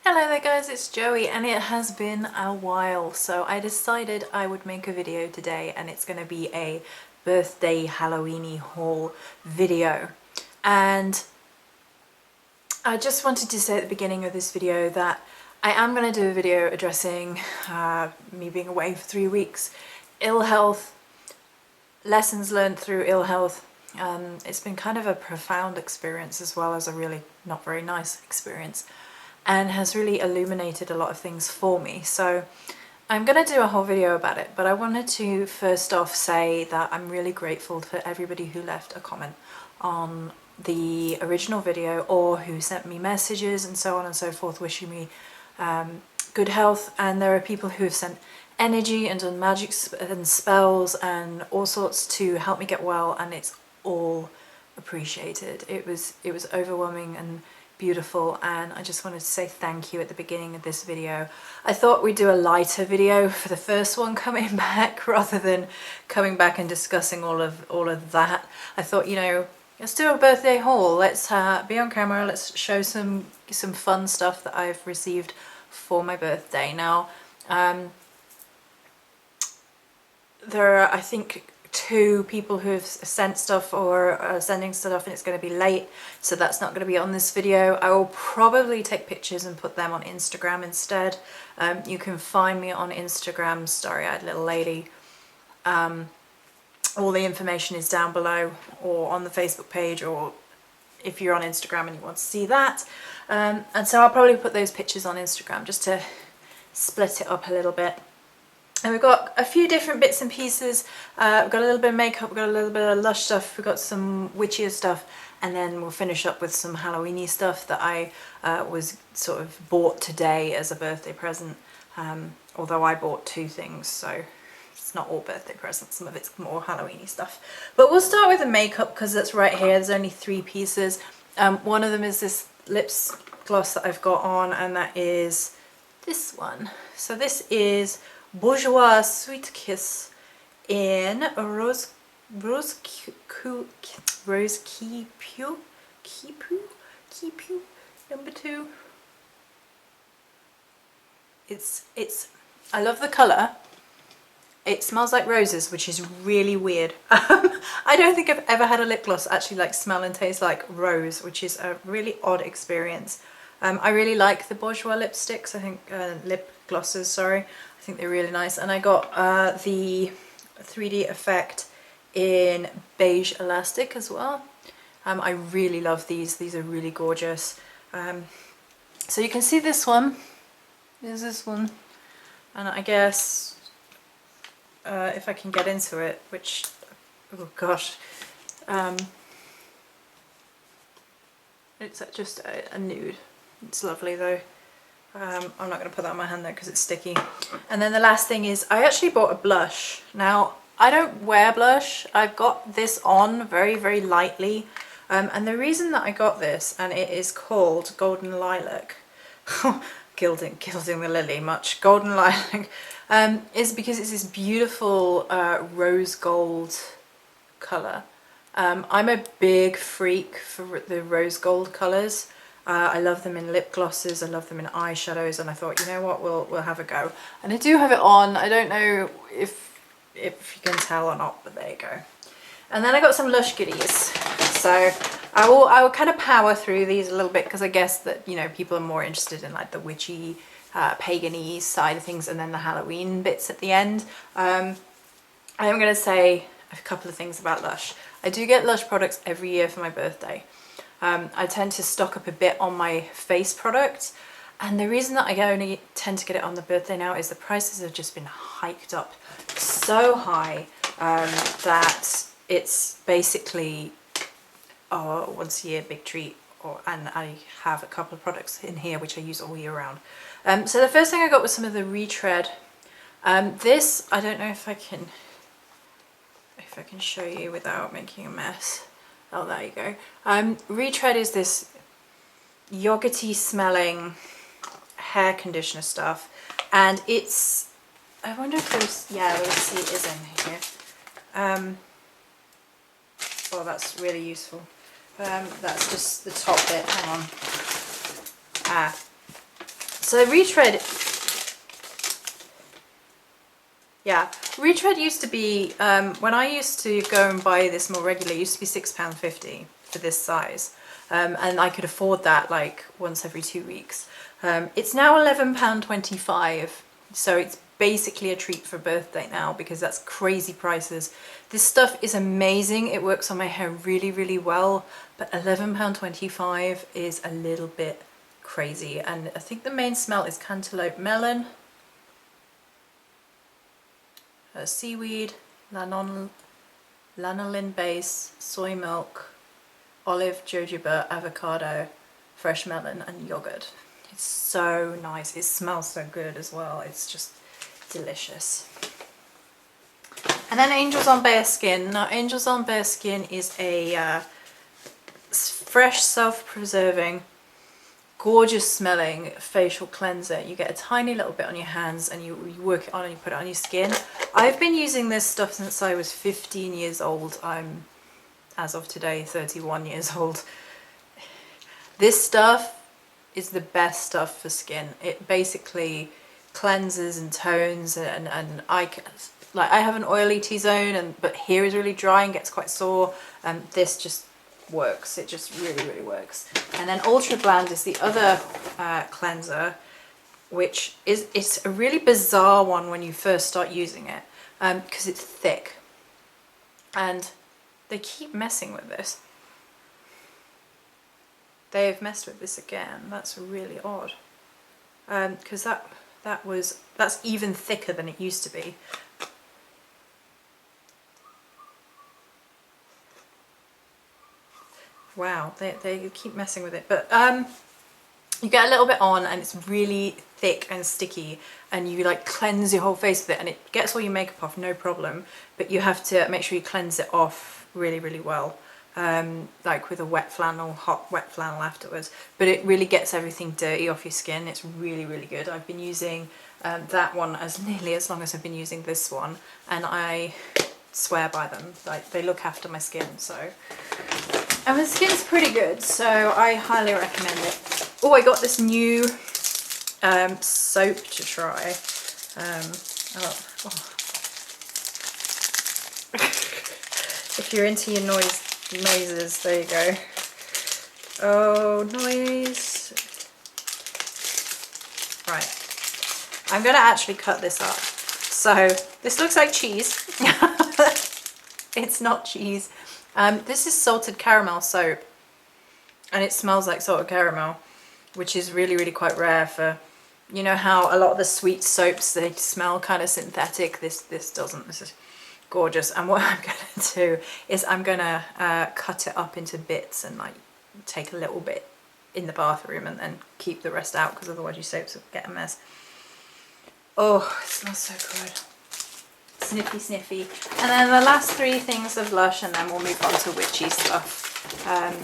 Hello there guys, it's Joey and it has been a while, so I decided I would make a video today and it's going to be a birthday Halloweeny haul video. And I just wanted to say at the beginning of this video that I am going to do a video addressing me being away for 3 weeks, ill health, lessons learned through ill health. It's been kind of a profound experience as well as a really not very nice experience, and has really illuminated a lot of things for me. So I'm going to do a whole video about it, but I wanted to first off say that I'm really grateful for everybody who left a comment on the original video or who sent me messages and so on and so forth wishing me good health. And there are people who have sent energy and done magic and spells and all sorts to help me get well, and it's all appreciated. It was overwhelming and beautiful, and I just wanted to say thank you at the beginning of this video. I thought we'd do a lighter video for the first one coming back rather than coming back and discussing all of that. I thought, you know, let's do a birthday haul. Let's be on camera. Let's show some fun stuff that I've received for my birthday. Now, there are, I think, 2 people who have sent stuff or are sending stuff, and it's going to be late, so that's not going to be on this video. I will probably take pictures and put them on Instagram instead. You can find me on Instagram, Starry-Eyed Little Lady. All the information is down below or on the Facebook page, or if you're on Instagram and you want to see that. And so I'll probably put those pictures on Instagram just to split it up a little bit. And we've got a few different bits and pieces. We've got a little bit of makeup, we've got a little bit of Lush stuff, we've got some witchier stuff, and then we'll finish up with some Halloweeny stuff that I was sort of bought today as a birthday present. Although I bought 2 things, so it's not all birthday presents, some of it's more Halloweeny stuff. But we'll start with the makeup because that's right here. There's only 3 pieces. One of them is this lips gloss that I've got on, and that is this one. So this is Bourjois Sweet Kiss in Rose Keepu number 2. It's I love the colour. It smells like roses, which is really weird. I don't think I've ever had a lip gloss actually like smell and taste like rose, which is a really odd experience. I really like the Bourjois lipsticks, I think, lip glosses, sorry. I think they're really nice. And I got the 3D Effect in Beige Elastic as well. I really love these. These are really gorgeous. So you can see this one. There's this one. And I guess if I can get into it, which, oh gosh. It's just a nude. It's lovely though. I'm not going to put that on my hand though because it's sticky. And then the last thing is I actually bought a blush. Now, I don't wear blush. I've got this on very, very lightly. And the reason that I got this, and it is called Golden Lilac, gilding the lily much, Golden Lilac, is because it's this beautiful rose gold colour. I'm a big freak for the rose gold colours. I love them in lip glosses, I love them in eyeshadows, and I thought, you know what, we'll have a go. And I do have it on. I don't know if you can tell or not, but there you go. And then I got some Lush goodies. So I will kind of power through these a little bit because I guess that, you know, people are more interested in like the witchy, pagan-y side of things, and then the Halloween bits at the end. I am going to say a couple of things about Lush. I do get Lush products every year for my birthday. I tend to stock up a bit on my face products, and the reason that I only tend to get it on the birthday now is the prices have just been hiked up so high that it's basically once a year big treat. And I have a couple of products in here which I use all year round. So the first thing I got was some of the Retread. This, I don't know if I can show you without making a mess. Oh, there you go. Retread is this yogurty smelling hair conditioner stuff, and it's, I wonder if there's, yeah, let's see, it is in here. Oh, that's really useful. That's just the top bit, hang on. So Retread, yeah, Retread used to be, when I used to go and buy this more regularly, it used to be £6.50 for this size. And I could afford that like once every 2 weeks. It's now £11.25, so it's basically a treat for birthday now because that's crazy prices. This stuff is amazing. It works on my hair really, really well, but £11.25 is a little bit crazy. And I think the main smell is cantaloupe melon, seaweed, lanolin base, soy milk, olive, jojoba, avocado, fresh melon and yogurt. It's so nice. It smells so good as well. It's just delicious. And then Angels on Bare Skin. Now Angels on Bare Skin is a fresh, self-preserving, gorgeous smelling facial cleanser. You get a tiny little bit on your hands and you work it on and you put it on your skin. I've been using this stuff since I was 15 years old. I'm, as of today, 31 years old. This stuff is the best stuff for skin. It basically cleanses and tones, and I have an oily T-zone, but hair is really dry and gets quite sore, and this just works. It just really, really works. And then Ultra Bland is the other cleanser, which is, it's a really bizarre one when you first start using it, because it's thick, and they keep messing with this. They've messed with this again. That's really odd, because that's even thicker than it used to be. Wow, they keep messing with it. But you get a little bit on and it's really thick and sticky, and you like cleanse your whole face with it and it gets all your makeup off, no problem, but you have to make sure you cleanse it off really, really well. Like with a wet flannel, hot wet flannel afterwards, but it really gets everything dirty off your skin. It's really, really good. I've been using that one nearly as long as I've been using this one, and I swear by them. Like, they look after my skin, so, and my skin's pretty good, so I highly recommend it. Oh, I got this new soap to try. If you're into your noises, there you go. Oh, noise. Right, I'm gonna actually cut this up. So this looks like cheese. It's not cheese. This is salted caramel soap, and it smells like salted caramel, which is really, really quite rare for, you know how a lot of the sweet soaps, they smell kind of synthetic. This doesn't. This is gorgeous. And what I'm gonna do is I'm gonna cut it up into bits and like take a little bit in the bathroom and then keep the rest out, because otherwise your soaps will get a mess. Oh, it smells so good. Sniffy, sniffy. And then the last three things of Lush, and then we'll move on to witchy stuff. And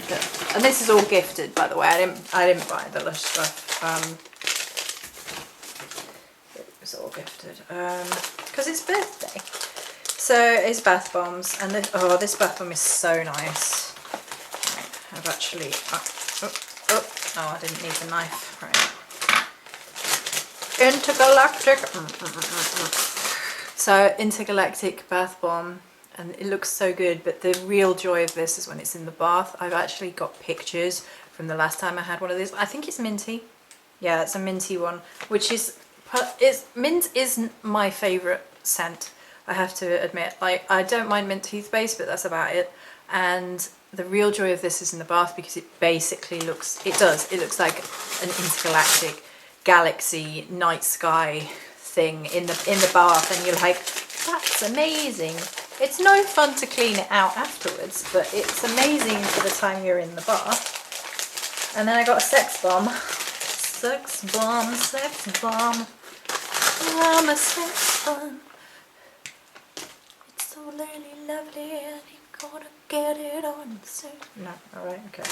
this is all gifted, by the way. I didn't buy the Lush stuff. It was all gifted because it's birthday. So it's bath bombs, and this bath bomb is so nice. Right, I've actually I didn't need the knife. Right. Intergalactic. So intergalactic bath bomb, and it looks so good, but the real joy of this is when it's in the bath. I've actually got pictures from the last time I had one of these. I think it's minty. Yeah, it's a minty one, which is, mint is my favourite scent, I have to admit. Like, I don't mind mint toothpaste, but that's about it. And the real joy of this is in the bath, because it basically looks, it looks like an intergalactic galaxy night sky thing in the bath, and you're like, that's amazing. It's no fun to clean it out afterwards, but it's amazing for the time you're in the bath. And then I got a sex bomb. Sex bomb, sex bomb. I'm a sex bomb. It's so really lovely, and you're gonna get it on soon. No, alright, okay.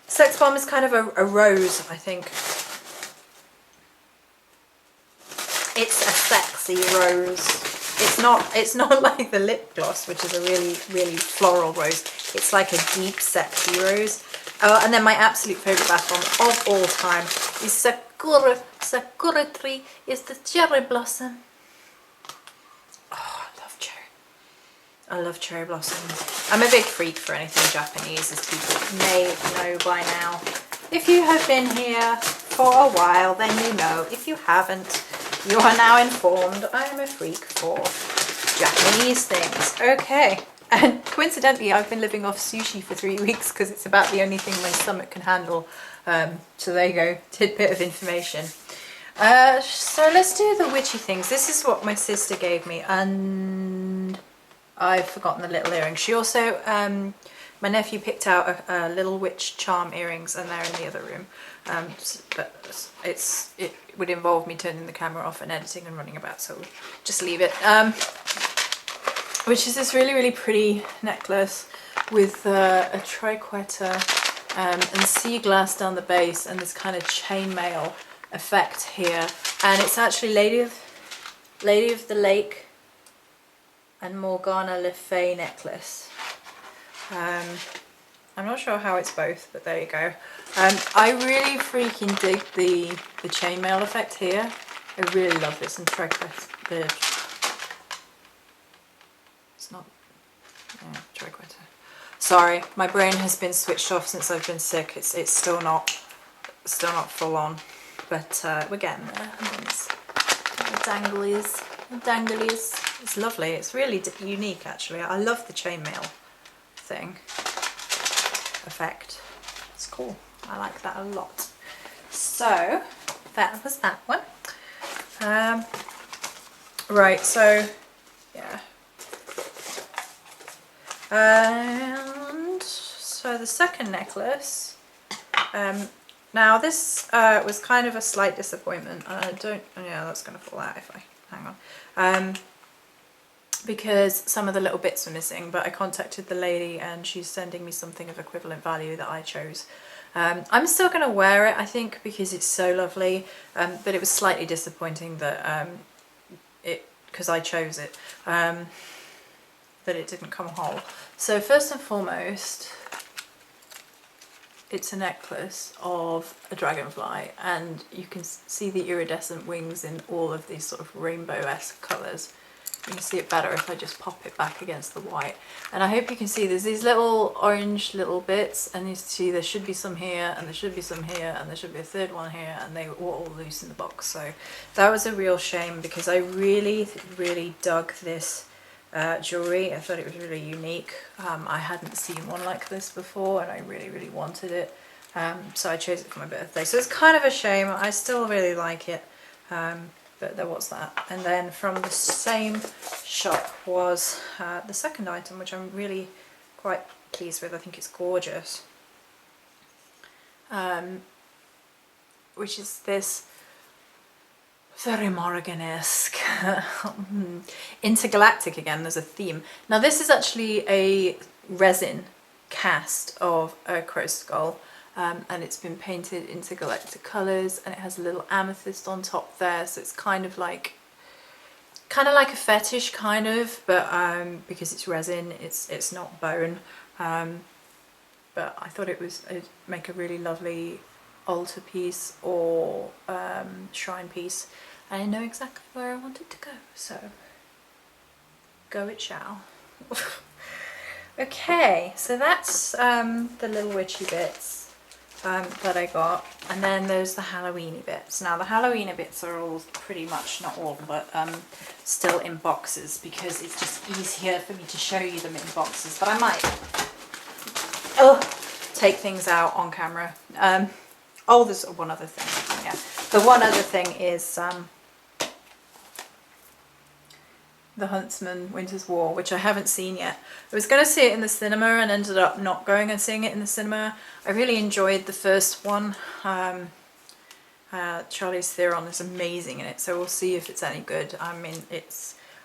Sex bomb is kind of a rose, I think. It's a sexy rose. It's not like the lip gloss, which is a really, really floral rose. It's like a deep, sexy rose. Oh, and then my absolute favourite bath bomb of all time is Sakura Tree is the cherry blossom. Oh, I love cherry. I love cherry blossoms. I'm a big freak for anything Japanese, as people may know by now. If you have been here for a while, then you know. If you haven't, you are now informed. I am a freak for Japanese things. Okay. And coincidentally, I've been living off sushi for 3 weeks because it's about the only thing my stomach can handle. So there you go, tidbit of information. So let's do the witchy things. This is what my sister gave me, and I've forgotten the little earrings. She also, my nephew picked out a little witch charm earrings, and they're in the other room. But it would involve me turning the camera off and editing and running about, so just leave it. Which is this really, really pretty necklace with a triquetra and sea glass down the base and this kind of chainmail effect here. And it's actually Lady of the Lake and Morgana Le Fay necklace. I'm not sure how it's both, but there you go. I really freaking dig the chainmail effect here. I really love this, and triquetra. Not triquetra. Sorry, my brain has been switched off since I've been sick. It's still not full on, but we're getting there. Danglies. It's lovely. It's really unique, actually. I love the chainmail thing effect. It's cool. I like that a lot. So that was that one. Right. So yeah. And so the second necklace, now this was kind of a slight disappointment. Yeah, that's going to fall out if I hang on, because some of the little bits were missing, but I contacted the lady and she's sending me something of equivalent value that I chose. I'm still going to wear it, I think, because it's so lovely, but it was slightly disappointing that because I chose it. That it didn't come whole. So first and foremost, it's a necklace of a dragonfly, and you can see the iridescent wings in all of these sort of rainbow-esque colours. You can see it better if I just pop it back against the white. And I hope you can see there's these little orange little bits, and you see there should be some here, and there should be some here, and there should be a third one here, and they were all loose in the box. So that was a real shame, because I really, really dug this jewellery. I thought it was really unique. I hadn't seen one like this before, and I really, really wanted it. So I chose it for my birthday. So it's kind of a shame. I still really like it, but there was that. And then from the same shop was the second item, which I'm really quite pleased with. I think it's gorgeous. Which is this very Morrigan-esque, intergalactic again, there's a theme. Now this is actually a resin cast of a crow skull, and it's been painted intergalactic colours, and it has a little amethyst on top there, so it's kind of like a fetish, kind of, but because it's resin, it's not bone, but I thought it'd make a really lovely altar piece or shrine piece. I know exactly where I want it to go, so go it shall. Okay, so that's the little witchy bits that I got, and then there's the Halloweeny bits. Now the Halloweeny bits are all pretty much, not all, but still in boxes, because it's just easier for me to show you them in boxes, but I might take things out on camera. Oh, there's one other thing. Yeah, the one other thing is The Huntsman Winter's War, which I haven't seen yet. I was going to see it in the cinema and ended up not going and seeing it in the cinema. I really enjoyed the first one. Charlize Theron is amazing in it, so we'll see if it's any good. I mean,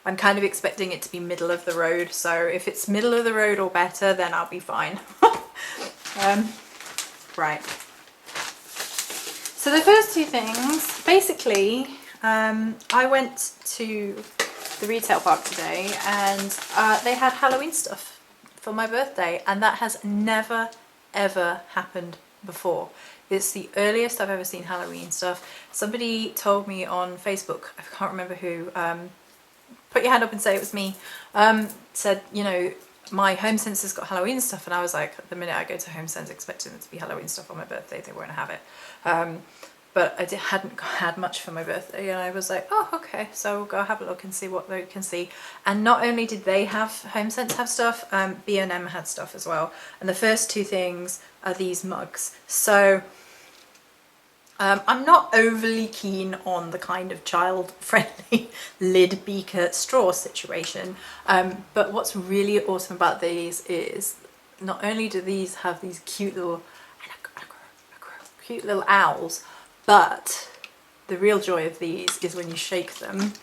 I'm kind of expecting it to be middle of the road, so if it's middle of the road or better, then I'll be fine. Right. So the first two things, basically, I went to the retail park today, and they had Halloween stuff for my birthday, and that has never ever happened before. It's the earliest I've ever seen Halloween stuff. Somebody told me on Facebook, I can't remember who, put your hand up and say it was me, said, you know, my Home Sense has got Halloween stuff, and I was like, the minute I go to Home Sense expecting there to be Halloween stuff on my birthday, they won't have it. But I hadn't had much for my birthday, and I was like, oh, okay, so we'll go have a look and see what they can see. And not only did they have, Home Sense have stuff, B&M had stuff as well. And the first two things are these mugs. So I'm not overly keen on the kind of child-friendly lid beaker straw situation, but what's really awesome about these is not only do these have these cute little owls, but the real joy of these is when you shake them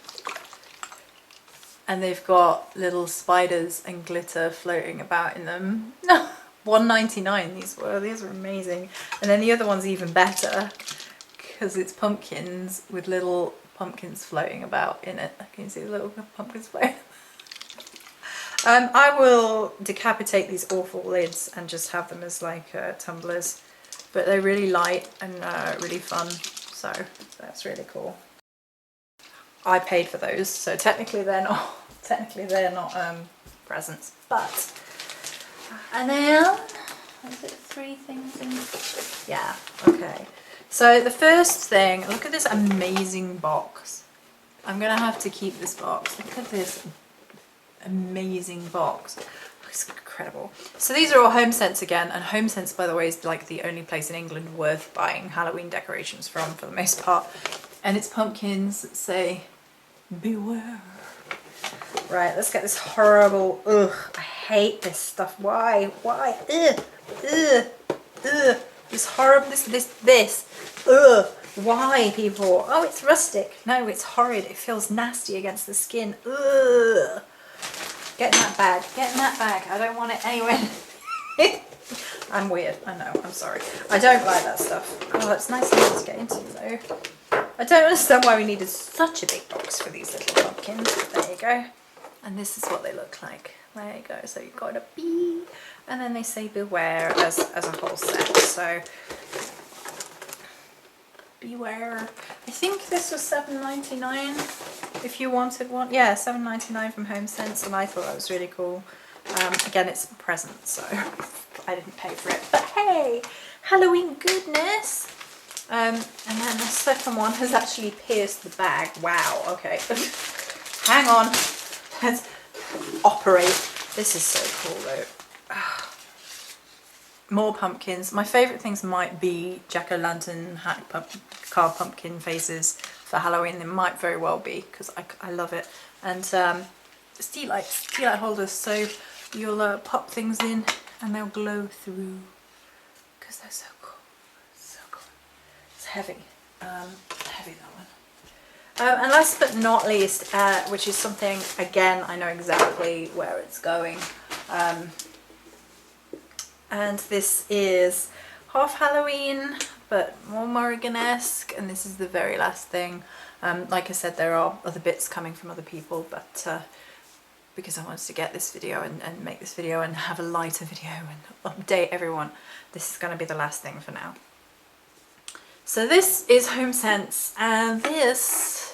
and they've got little spiders and glitter floating about in them. $1.99 these were amazing. And then the other one's even better because it's pumpkins with little pumpkins floating about in it. Can you see the little pumpkins floating? I will decapitate these awful lids and just have them as like tumblers, but they're really light and really fun, so that's really cool. I paid for those, so technically they're not presents, but and then is it 3 things in? Yeah, okay. So the first thing, look at this amazing box. I'm gonna have to keep this box. Look at this amazing box. It's incredible. So these are all Home Sense again, and Home Sense, by the way, is like the only place in England worth buying Halloween decorations from for the most part. And it's pumpkins that say, beware. Right, let's get this horrible, ugh, I hate this stuff. Why? Ugh, ugh, ugh. This horrible, this, ugh. Why, people? Oh, it's rustic. No, it's horrid. It feels nasty against the skin. Ugh. Get in that bag. Get in that bag. I don't want it anywhere. I'm weird. I know. I'm sorry. I don't like that stuff. Oh, it's nice and easy to get into though. I don't understand why we needed such a big box for these little pumpkins. But there you go. And this is what they look like. There you go. So you've got a bee, and then they say beware as a whole set. So beware. I think this was $7.99 if you wanted one. Yeah, $7.99 from Home Sense, and I thought that was really cool. Again, it's a present, so I didn't pay for it. But hey, Halloween goodness. And then the second one has actually pierced the bag. Wow, okay. Hang on. Let's operate. This is so cool though. More pumpkins. My favourite things might be jack-o'-lantern car pumpkin faces for Halloween. They might very well be, because I love it. And tea light holders, so you'll pop things in and they'll glow through, because they're so cool. So cool. It's heavy. Heavy, that one. And last but not least, which is something, again, I know exactly where it's going. And this is half Halloween, but more Morrigan-esque, and this is the very last thing. Like I said, there are other bits coming from other people, but because I wanted to get this video and make this video and have a lighter video and update everyone, this is going to be the last thing for now. So this is Home Sense, and this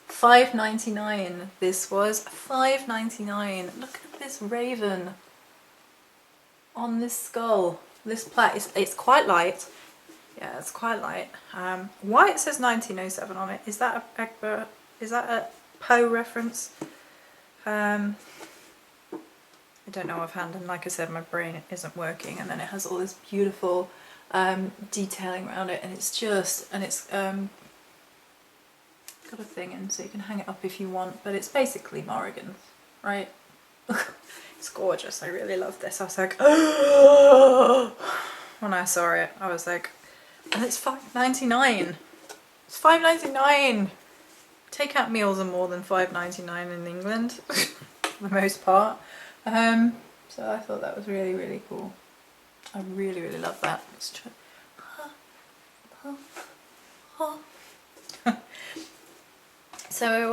$5.99. This was $5.99. Look at this raven on this skull. This plaque it's quite light. Yeah, it's quite light. Why it says 1907 on it? Is that a Poe reference? I don't know offhand, and like I said, my brain isn't working. And then it has all this beautiful detailing around it, and it's got a thing in, so you can hang it up if you want. But it's basically Morrigan, right? It's gorgeous. I really love this. I was like, oh! When I saw it, I was like, and it's $5.99. It's $5.99. Takeout meals are more than $5.99 in England, for the most part. So I thought that was really, really cool. I really, really love that. Let's try. So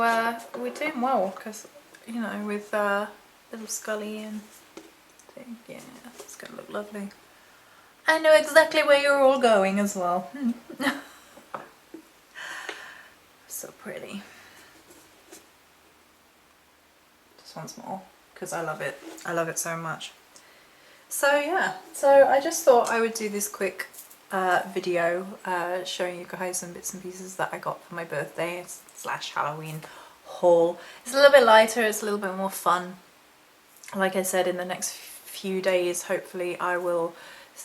we're doing well, because, you know, with little Scully and Yeah, it's gonna look lovely. I know exactly where you're all going as well. So pretty. Just once more, because I love it. I love it so much. So yeah, so I just thought I would do this quick video showing you guys some bits and pieces that I got for my birthday / Halloween haul. It's a little bit lighter, it's a little bit more fun. Like I said, in the next few days, hopefully I will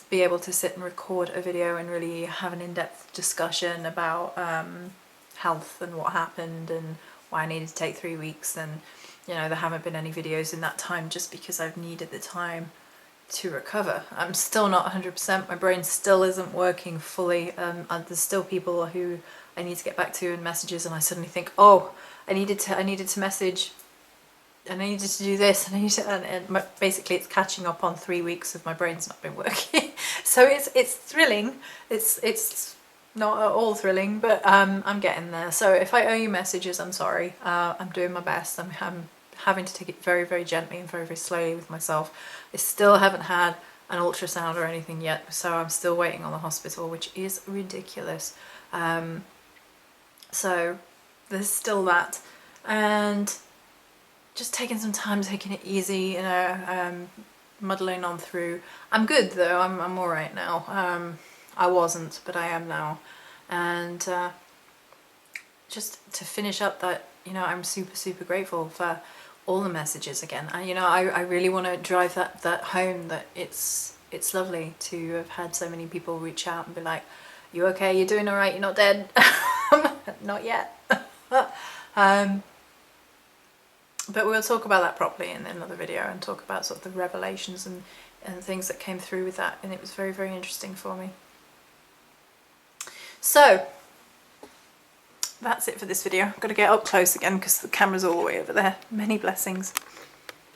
be able to sit and record a video and really have an in-depth discussion about health and what happened and why I needed to take 3 weeks. And you know, there haven't been any videos in that time just because I've needed the time to recover. I'm still not 100%, my brain still isn't working fully. There's still people who I need to get back to and messages, and I suddenly think, oh, I needed to message, and I needed to do this, and I need to, and basically it's catching up on 3 weeks of my brain's not been working. So it's thrilling. It's not at all thrilling, but I'm getting there. So if I owe you messages, I'm sorry. I'm doing my best. I'm having to take it very, very gently and very, very slowly with myself. I still haven't had an ultrasound or anything yet, so I'm still waiting on the hospital, which is ridiculous. So there's still that, and just taking some time, taking it easy, you know, muddling on through. I'm good though, I'm alright now. I wasn't, but I am now. And just to finish up that, you know, I'm super, super grateful for all the messages again. And you know, I really want to drive that home, that it's lovely to have had so many people reach out and be like, you okay, you're doing alright, you're not dead. Not yet. But we'll talk about that properly in another video, and talk about sort of the revelations and things that came through with that, and it was very, very interesting for me. So that's it for this video. I've got to get up close again because the camera's all the way over there. Many blessings.